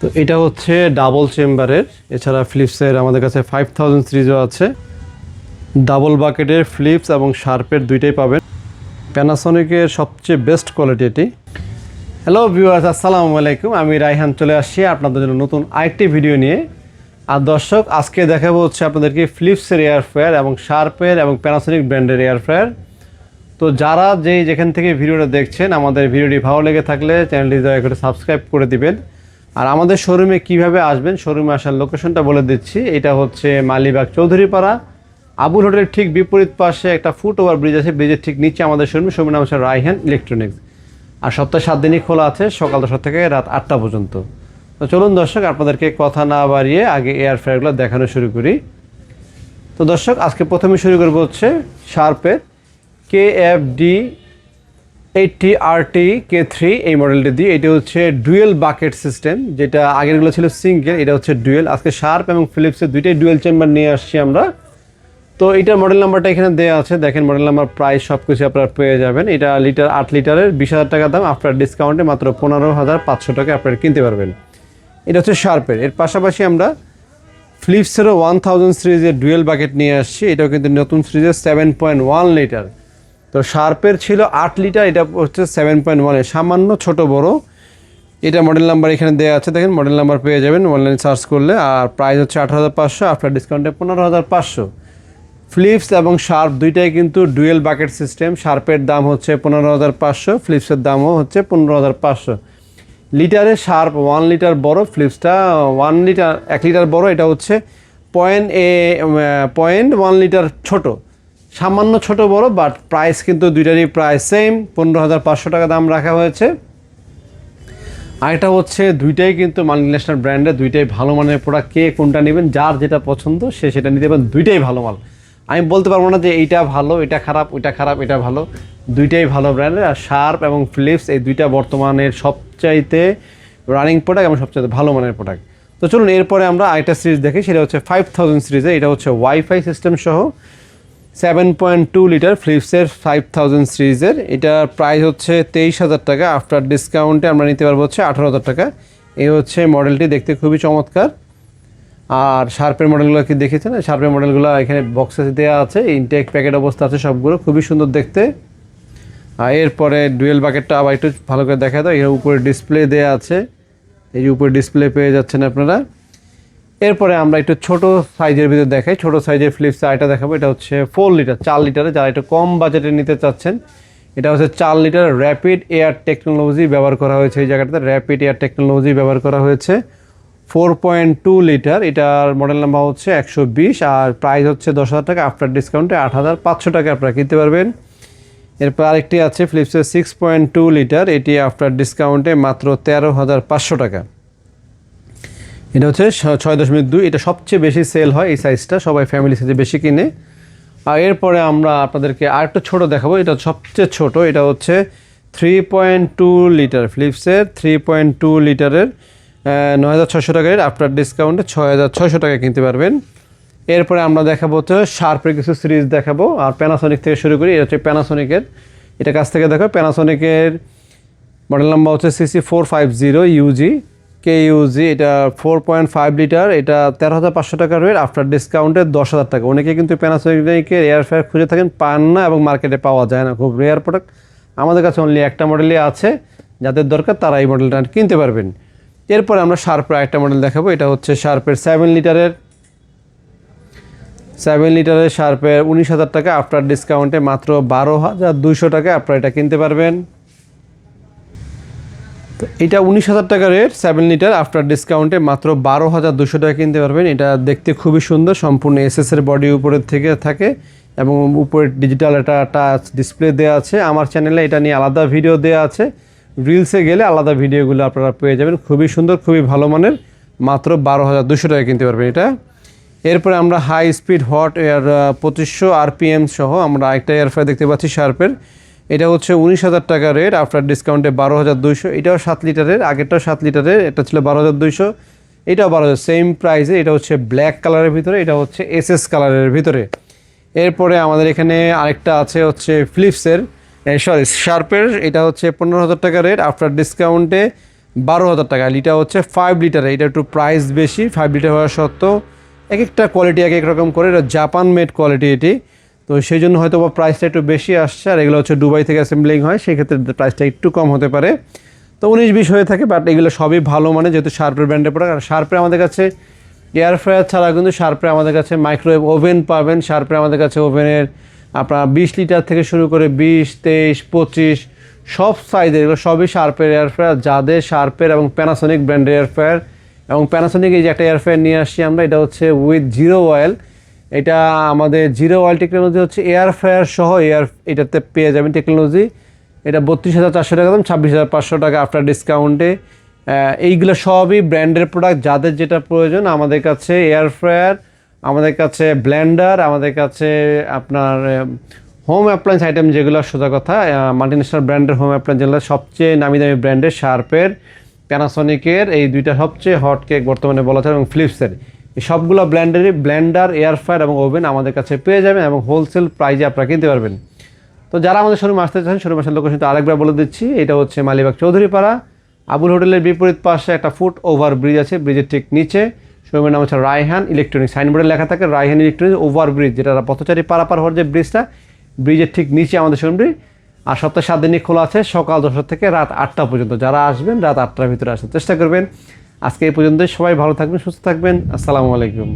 তো এটা হচ্ছে ডাবল চেম্বারের, এছাড়া ফিলিপসের আমাদের কাছে 5000 সিরিজও আছে। ডাবল বাকেটের ফিলিপস এবং শার্পের দুইটাই পাবেন। প্যানাসোনিকের সবচেয়ে বেস্ট কোয়ালিটি এটি। হ্যালো ভিউয়ার্স, আসসালামু আলাইকুম। আমি রায়হান চলে আসছি আপনাদের জন্য নতুন আরেকটি ভিডিও নিয়ে। আর দর্শক, আজকে দেখাবো হচ্ছে আপনাদেরকে ফিলিপসের এয়ার ফ্রায়ার এবং শার্পের এবং প্যানাসোনিক ব্র্যান্ডের এয়ার ফ্রায়ার। তো যারা যেখান থেকে ভিডিওটা দেখছেন, আমাদের ভিডিওটি ভালো লেগে থাকলে চ্যানেলটি দয়া করে সাবস্ক্রাইব করে দিবেন। আর আমাদের শোরুমে কিভাবে আসবেন, শোরুমে আসার লোকেশনটা বলে দিচ্ছি। এটা হচ্ছে মালিবাগ চৌধুরীপাড়া, আবুল হোটেলের ঠিক বিপরীত পাশে একটা ফুট ওভার ব্রিজ আছে, ব্রিজের ঠিক নিচে আমাদের শোরুমের নাম হচ্ছে রায়হান ইলেকট্রনিক্স। আর সপ্তাহে 7 দিনই খোলা আছে, সকাল 10টা থেকে রাত 8টা পর্যন্ত। তো চলুন দর্শক, আপনাদেরকে কথা না বাড়িয়ে আগে এয়ার ফ্রায়ারগুলো দেখানো শুরু করি। তো দর্শক, আজকে প্রথমে শুরু করবো হচ্ছে শার্পের KFD 80RT K3 এই মডেলটি দিয়ে। এটা হচ্ছে ডুয়েল বাকেট সিস্টেম, যেটা আগেরগুলো ছিল সিঙ্গেল, এটা হচ্ছে ডুয়েল। আজকে শার্প এবং ফিলিপসের দুইটাই ডুয়েল চেম্বার নিয়ে আসছি আমরা। তো এটার মডেল নাম্বারটা এখানে দেওয়া আছে, দেখেন মডেল নাম্বার, প্রাইস সব কিছু আপনারা পেয়ে যাবেন। এটা 8 লিটারের 20,000 টাকা দাম, আফটার ডিসকাউন্টে মাত্র 15,500 টাকা আপনারা কিনতে পারবেন। এটা হচ্ছে শার্পের। এর পাশাপাশি আমরা ফিলিপসেরও 1000 সিরিজের ডুয়েল বাকেট নিয়ে আসছি। এটাও কিন্তু নতুন সিরিজের 7.1 লিটার। তো শার্পের ছিল 8 লিটার, এটা হচ্ছে 7.1, সামান্য ছোট বড়। এটা মডেল নাম্বার এখানে দেওয়া আছে, দেখেন মডেল নাম্বার পেয়ে যাবেন অনলাইনে সার্চ করলে। আর প্রাইস হচ্ছে 18,500, আফটার ডিসকাউন্টে 15,500। ফিলিপস এবং শার্প দুইটাই কিন্তু ডুয়েল বাকেট সিস্টেম। শার্পের দাম হচ্ছে 15,500, ফিলিপসের দামও হচ্ছে 15,500। লিটারে শার্প 1 লিটার বড়, ফিলিপসটা 1 লিটার বড়। এটা হচ্ছে 0.1 লিটার ছোট, সামান্য ছোট বড়, বাট প্রাইস কিন্তু দুইটারই প্রায় সেম, 15,500 টাকা দাম রাখা হয়েছে। আর এটা হচ্ছে দুইটাই কিন্তু মাল্টিন্যাশনাল ব্র্যান্ডের, দুইটাই ভালো মানের প্রোডাক্ট। কে কোনটা নেবেন, যার যেটা পছন্দ সে সেটা নিতে পারেন, দুইটাই ভালো মাল। আমি বলতে পারবো না যে এইটা ভালো, এটা খারাপ, ওইটা খারাপ, এটা ভালো। দুইটাই ভালো ব্র্যান্ডের। আর শার্প এবং ফিলিপস এই দুইটা বর্তমানের সবচাইতে রানিং প্রোডাক্ট এবং সবচাইতে ভালো মানের প্রোডাক্ট। তো চলুন এরপরে আমরা আরেকটা সিরিজ দেখি, সেটা হচ্ছে 5000 সিরিজে। এটা হচ্ছে ওয়াইফাই সিস্টেম সহ 7.2 লিটার ফিলিপসের 5000 সিরিজের। এটার প্রাইস হচ্ছে 23,000 টাকা, আফটার ডিসকাউন্টে আমরা নিতে পারবো হচ্ছে 18,000 টাকা। এই হচ্ছে মডেলটি, দেখতে খুবই চমৎকার। আর শার্পের মডেলগুলো কি দেখেছেন? শার্পের মডেলগুলো এখানে বক্সে দেওয়া আছে, ইনটেক প্যাকেট অবস্থা আছে সবগুলো, খুবই সুন্দর দেখতে। আর এরপরে ডুয়েল বাকেটটা আবার একটু ভালো করে দেখা দাও। এর উপরে ডিসপ্লে দেওয়া আছে, এই যে উপরে ডিসপ্লে পেয়ে যাচ্ছেন আপনারা। এরপরে আমরা একটু ছোট সাইজের ভিতরে দেখাই, ছোট সাইজের ফিলিপস আইটা দেখাবো। এটা হচ্ছে 4 লিটার, 4 লিটারে, যারা একটু কম বাজেটে নিতে চাচ্ছেন। এটা হচ্ছে 4 লিটার র্যাপিড এয়ার টেকনোলজি ব্যবহার করা হয়েছে, এই জায়গাটাতে র্যাপিড এয়ার টেকনোলজি ব্যবহার করা হয়েছে। 4.2 লিটার, এটার মডেল নাম্বার হচ্ছে 120, আর প্রাইস হচ্ছে 10,000 টাকা, আফটার ডিসকাউন্টে 8,500 টাকা আপনারা কিনতে পারবেন। এরপর আরেকটি আছে ফিলিপসের 6.2 লিটার, এটি আফটার ডিসকাউন্টে মাত্র 13,500 টাকা। এটা হচ্ছে 6.2, এটা সবচেয়ে বেশি সেল হয় এই সাইজটা, সবাই ফ্যামিলি সাইজে বেশি কিনে। আর এরপরে আমরা আপনাদেরকে আরেকটা ছোট দেখাবো, এটা সবচেয়ে ছোট। এটা হচ্ছে 3.2 লিটার ফিলিপসের 3.2 লিটারের 9,600 টাকার, আফটার ডিসকাউন্টে 6,600 টাকা কিনতে পারবেন। এরপরে আমরা দেখাবো হচ্ছে শার্পের কিছু সিরিজ দেখাবো। আর প্যানাসোনিক থেকে শুরু করি। এটা হচ্ছে প্যানাসোনিকের, এটা কাছ থেকে দেখো। প্যানাসোনিকের মডেল নাম্বার হচ্ছে CC450UG KUG, এটা 4.5 লিটার, এটা 13,500 টাকা রেট, আফটার ডিসকাউন্টে 10,000 টাকা। অনেকে কিন্তু প্যানাসোনিকের এয়ার ফ্রায়ার খুঁজে থাকেন, পান না, এবং মার্কেটে পাওয়া যায় না, খুব রেয়ার প্রোডাক্ট। আমাদের কাছে অনলি একটা মডেলই আছে, যাদের দরকার তারা এই মডেলটা কিনতে পারবেন। এরপরে আমরা শার্পের একটা মডেল দেখাবো। এটা হচ্ছে শার্পের 7 লিটারের শার্পের 19,000 টাকা, আফটার ডিসকাউন্টে মাত্র 12,200 টাকা আপনারা এটা কিনতে পারবেন। তো এটা 19,000 টাকা রেট, 7 লিটার, আফটার ডিসকাউন্টে মাত্র 12,200 টাকা কিনতে পারবেন। এটা দেখতে খুবই সুন্দর, সম্পূর্ণ এসএসের বডি উপরের থেকে থাকে, এবং উপরে ডিজিটাল একটা টাচ ডিসপ্লে দেওয়া আছে। আমার চ্যানেলে এটা নিয়ে আলাদা ভিডিও দেওয়া আছে, রিলসে গেলে আলাদা ভিডিওগুলো আপনারা পেয়ে যাবেন। খুবই সুন্দর, খুবই ভালো মানের, মাত্র 12,200 টাকা কিনতে পারবেন এটা। এরপরে আমরা high speed hot air 2500 RPM সহ আমরা একটা এয়ার ফ্রায়ার দেখতে পাচ্ছি শার্পের। এটা হচ্ছে 19,000 টাকা রেট, আফটার ডিসকাউন্টে 12,200। এটাও 7 লিটারের, আগেরটাও 7 লিটারের, এটা ছিল 12,200, এটাও 12,000, সেম প্রাইসে। এটা হচ্ছে ব্ল্যাক কালারের ভিতরে, এটা হচ্ছে SS কালারের ভিতরে। এরপরে আমাদের এখানে আরেকটা আছে হচ্ছে ফিলিপসের শার্পের, এটা হচ্ছে 15,000 টাকা রেট, আফটার ডিসকাউন্টে 12,000 টাকা। লিটার হচ্ছে 5 লিটার, এটা একটু প্রাইস বেশি 5 লিটার হওয়া সত্ত্বেও এক একটা কোয়ালিটি এক এক রকম করে, এটা জাপান মেড কোয়ালিটি এটি, তো সেই জন্য হয়তো বা প্রাইসটা একটু বেশি আসছে। আর এগুলো হচ্ছে দুবাই থেকে অ্যাসেম্বলিং হয়, সেই ক্ষেত্রে প্রাইসটা একটু কম হতে পারে, তো 19-20 হয়ে থাকে। বাট এগুলো সবই ভালো মানে, যেহেতু শার্পের ব্র্যান্ডের প্রোডাক্ট। আর শার্পের আমাদের কাছে এয়ার ফ্রায়ার ছাড়া কিন্তু শার্পের আমাদের কাছে মাইক্রোওয়েভ ওভেন পাবেন। শার্পের আমাদের কাছে ওভেনের আপনার 20 লিটার থেকে শুরু করে 20, 23, 25 সব সাইজের, এগুলো সবই শার্পের এয়ার ফ্রায়ার। যাদের শার্পের এবং প্যানাসোনিক ব্র্যান্ডের এয়ার ফ্রায়ার, এবং প্যানাসোনিক এই যে একটা এয়ার ফ্রায়ার নিয়ে আসছি আমরা, এটা হচ্ছে উইথ জিরো অয়েল। এটা আমাদের জিরো অয়েল টেকনোলজি হচ্ছে এয়ার ফ্রায়ার সহ এটাতে পেয়ে যাবেন টেকনোলজি। এটা 32,400 টাকা দাম, 26,500 টাকা আফটার ডিসকাউন্টে। এইগুলো সবই ব্র্যান্ডের প্রোডাক্ট। যাদের যেটা প্রয়োজন আমাদের কাছে এয়ার ফ্রায়ার, আমাদের কাছে ব্লেন্ডার, আমাদের কাছে আপনার হোম অ্যাপ্লায়েন্স আইটেম যেগুলো, সোজা কথা মাল্টিনেশনাল ব্র্যান্ডের হোম অ্যাপ্লায়েন্স যেগুলো সবচেয়ে নামি দামি ব্র্যান্ডের, শার্পের, প্যানাসোনিকের, এই দুইটা সবচেয়ে হট কেক বর্তমানে বলা যায়, এবং ফিলিপসের, এই সবগুলো ব্লেন্ডার, এয়ার ফ্রায়ার এবং ওভেন আমাদের কাছে পেয়ে যাবেন, এবং হোলসেল প্রাইজে আপনারা কিনতে পারবেন। তো যারা আমাদের শোরুমে আসতে চান, শোরুম আসার লোকেশন তো আরেকবার বলে দিচ্ছি, এটা হচ্ছে মালিবাগ চৌধুরীপাড়া আবুল হোটেলের বিপরীত পাশে একটা ফুট ওভার ব্রিজ আছে, ব্রিজের ঠিক নিচে। শোরুমের নাম হচ্ছে রায়হান ইলেকট্রনিক্স, সাইনবোর্ডে লেখা থাকে রায়হান ইলেকট্রনিক্স ওভার ব্রিজ, যেটা পথচারী পারাপার হওয়ার যে ব্রিজটা, ব্রিজের ঠিক নিচে আমাদের শোরুমটি। আর সপ্তাহে 7 দিনই খোলা আছে, সকাল 10টা থেকে রাত 8টা পর্যন্ত। যারা আসবেন রাত 8টার ভিতরে আসার চেষ্টা করবেন। আজকে এই পর্যন্তই, সবাই ভালো থাকবেন, সুস্থ থাকবেন, আসসালামু আলাইকুম।